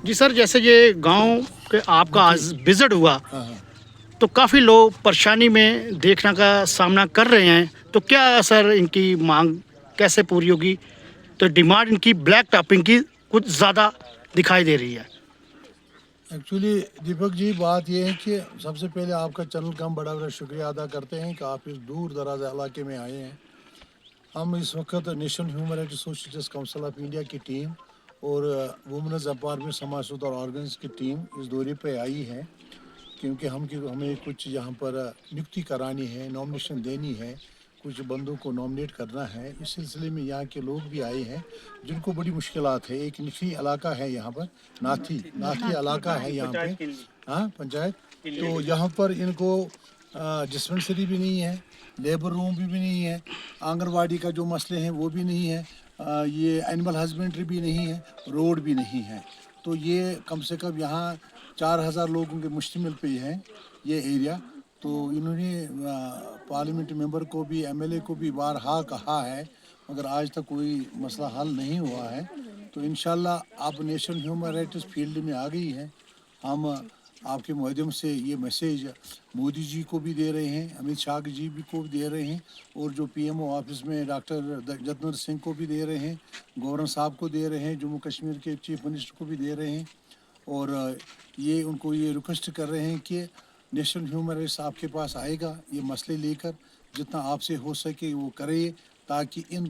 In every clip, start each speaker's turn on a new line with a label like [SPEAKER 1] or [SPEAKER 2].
[SPEAKER 1] जी sir, जैसे ये गांव के आपका आज विजिट हुआ
[SPEAKER 2] हाँ।
[SPEAKER 1] तो काफ़ी लोग परेशानी में देखने का सामना कर रहे हैं, तो क्या सर इनकी मांग कैसे पूरी होगी? तो डिमांड इनकी ब्लैक टॉपिंग की कुछ ज़्यादा दिखाई दे रही है।
[SPEAKER 2] एक्चुअली दीपक जी, बात यह है कि सबसे पहले आपका चैनल का हम बड़ा बड़ा शुक्रिया अदा करते हैं कि आप इस दूर दराज इलाके में आए हैं। हम इस वक्त national human rights societies council of India की टीम और वुमेन्स एम्पावरमेंट समाज सुधार ऑर्गन्स की टीम इस दौरे पे आई है, क्योंकि हमें कुछ यहाँ पर नियुक्ति करानी है, नॉमिनेशन देनी है, कुछ बंदों को नॉमिनेट करना है। इस सिलसिले में यहाँ के लोग भी आए हैं जिनको बड़ी मुश्किलात है। एक निचली इलाका है यहाँ पर, नाथी इलाका है यहाँ पे, हाँ पंचायत। तो यहाँ पर इनको डिस्पेंसरी भी नहीं है, लेबर रूम भी नहीं है, आंगनवाड़ी का जो मसले हैं वो भी नहीं है, ये एनिमल हस्बेंड्री भी नहीं है, रोड भी नहीं है। तो ये कम से कम यहाँ 4000 लोगों के मुश्तमिल पे है ये एरिया। तो इन्होंने पार्लियामेंट मेंबर को भी, एमएलए को भी बारहा कहा है, मगर आज तक कोई मसला हल नहीं हुआ है। तो इंशाल्लाह अब नेशनल ह्यूमन राइट्स फील्ड में आ गई है। हम आपके माध्यम से ये मैसेज मोदी जी को भी दे रहे हैं, अमित शाह जी भी को भी दे रहे हैं, और जो पीएमओ ऑफिस में डॉक्टर जतनर सिंह को भी दे रहे हैं, गवर्नर साहब को दे रहे हैं, जम्मू कश्मीर के चीफ मिनिस्टर को भी दे रहे हैं। और ये उनको ये रिक्वेस्ट कर रहे हैं कि नेशनल ह्यूमन राइट्स आपके पास आएगा ये मसले लेकर, जितना आपसे हो सके वो करिए, ताकि इन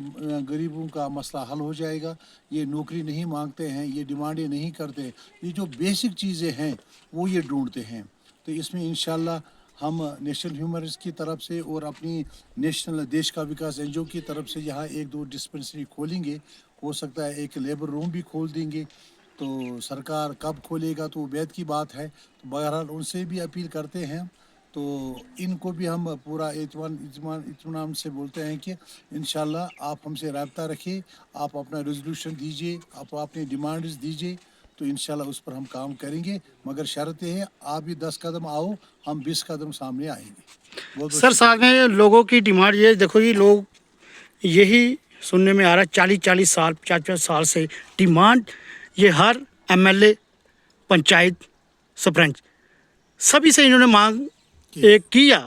[SPEAKER 2] गरीबों का मसला हल हो जाएगा। ये नौकरी नहीं मांगते हैं, ये डिमांडें नहीं करते, ये जो बेसिक चीज़ें हैं वो ये ढूंढते हैं। तो इसमें इंशाल्लाह हम नेशनल ह्यूमन राइट्स की तरफ से और अपनी नेशनल देश का विकास एनजीओ की तरफ से यहाँ 1-2 डिस्पेंसरी खोलेंगे, हो सकता है एक लेबर रूम भी खोल देंगे। तो सरकार कब खोलेगा तो बैद की बात है। तो बहरहाल उनसे भी अपील करते हैं, तो इनको भी हम पूरा इत्मीनान से बोलते हैं कि इंशाल्लाह आप हमसे रब्ता रखिए, आप अपना रेजोल्यूशन दीजिए, आप अपनी डिमांड्स दीजिए, तो इंशाल्लाह उस पर हम काम करेंगे। मगर शर्त है आप भी 10 कदम आओ, हम 20 कदम सामने आएंगे। बहुत
[SPEAKER 1] सर साथ में लोगों की डिमांड ये देखो, ये लोग यही सुनने में आ रहा है 40-40 साल 50 साल से डिमांड ये हर एमएलए, पंचायत, सरपंच सभी से इन्होंने मांग एक किया,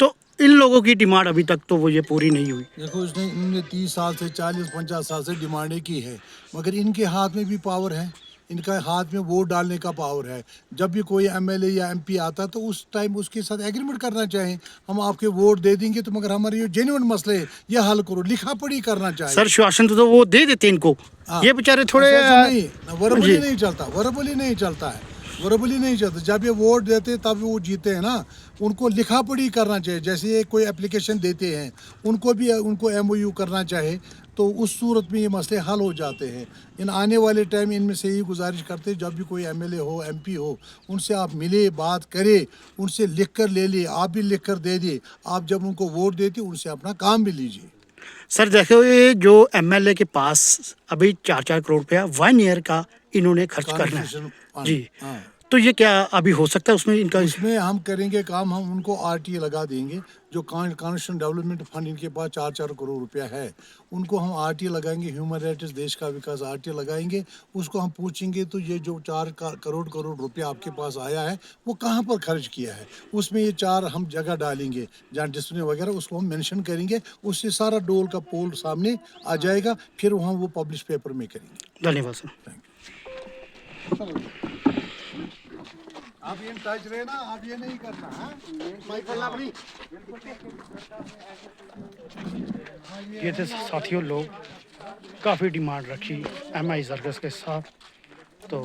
[SPEAKER 1] तो इन लोगों की डिमांड अभी तक तो वो ये पूरी नहीं हुई।
[SPEAKER 2] देखो, इन्होंने 30 साल से 40-50 साल से डिमांडें की है, मगर इनके हाथ में भी पावर है, इनका हाथ में वोट डालने का पावर है। जब भी कोई एमएलए या एमपी आता तो उस टाइम उसके साथ एग्रीमेंट करना चाहिए, हम आपके वोट दे देंगे, तो मगर हमारे ये जेन्युइन मसले ये हल करो, लिखा पढ़ी करना चाहिए।
[SPEAKER 1] सर शासन तो वो दे देते इनको, ये बेचारे थोड़े
[SPEAKER 2] नहीं, वर्बली नहीं चलता, वर्बली नहीं चलता है, वर्बली नहीं चलता। जब ये वोट देते तब वो जीते हैं ना, उनको लिखा पढ़ी करना चाहिए। जैसे ये कोई एप्लीकेशन देते हैं, उनको एमओयू करना चाहिए, तो उस सूरत में ये मसले हल हो जाते हैं। इन आने वाले टाइम इनमें से ही गुजारिश करते हैं, जब भी कोई एमएलए हो, एमपी हो, उनसे आप मिले, बात करें, उनसे लिख कर ले लिए, आप भी लिख कर दे दिए। आप जब उनको वोट देते उनसे अपना काम भी लीजिए।
[SPEAKER 1] सर देखो, ये जो एमएलए के पास अभी 4-4 करोड़ रुपया 1 ईयर का इन्होंने खर्च करना है जी, तो ये क्या अभी हो सकता है उसमें इनका?
[SPEAKER 2] इसमें हम करेंगे काम, हम उनको आरटीए लगा देंगे। जो कॉन्स्टिट्यूशन डेवलपमेंट फंड इनके पास 4-4 करोड़ रुपया है, उनको हम आरटीए लगाएंगे, ह्यूमन राइट्स देश का विकास आरटीए लगाएंगे। उसको हम पूछेंगे तो ये जो 4 करोड़ रुपया आपके पास आया है वो कहाँ पर खर्च किया है, उसमें ये 4 हम जगह डालेंगे जहाँ डिस्प्ले वगैरह, उसको हम मेंशन करेंगे, उससे सारा डोल का पोल सामने आ जाएगा, फिर वहाँ वो पब्लिश पेपर में करेंगे।
[SPEAKER 1] धन्यवाद सर।
[SPEAKER 2] आप ये टच रहे ना, आप ये नहीं करना है।
[SPEAKER 1] ये थे साथियों लोग, काफ़ी डिमांड रखी एमआई जरगस के साथ। तो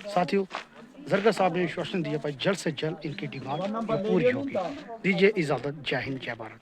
[SPEAKER 1] साथियों जरगस साहब ने आश्वासन दिया भाई जल्द से जल्द इनकी डिमांड पूरी होगी। दीजिए इजाज़त, जय हिंद, जय भारत।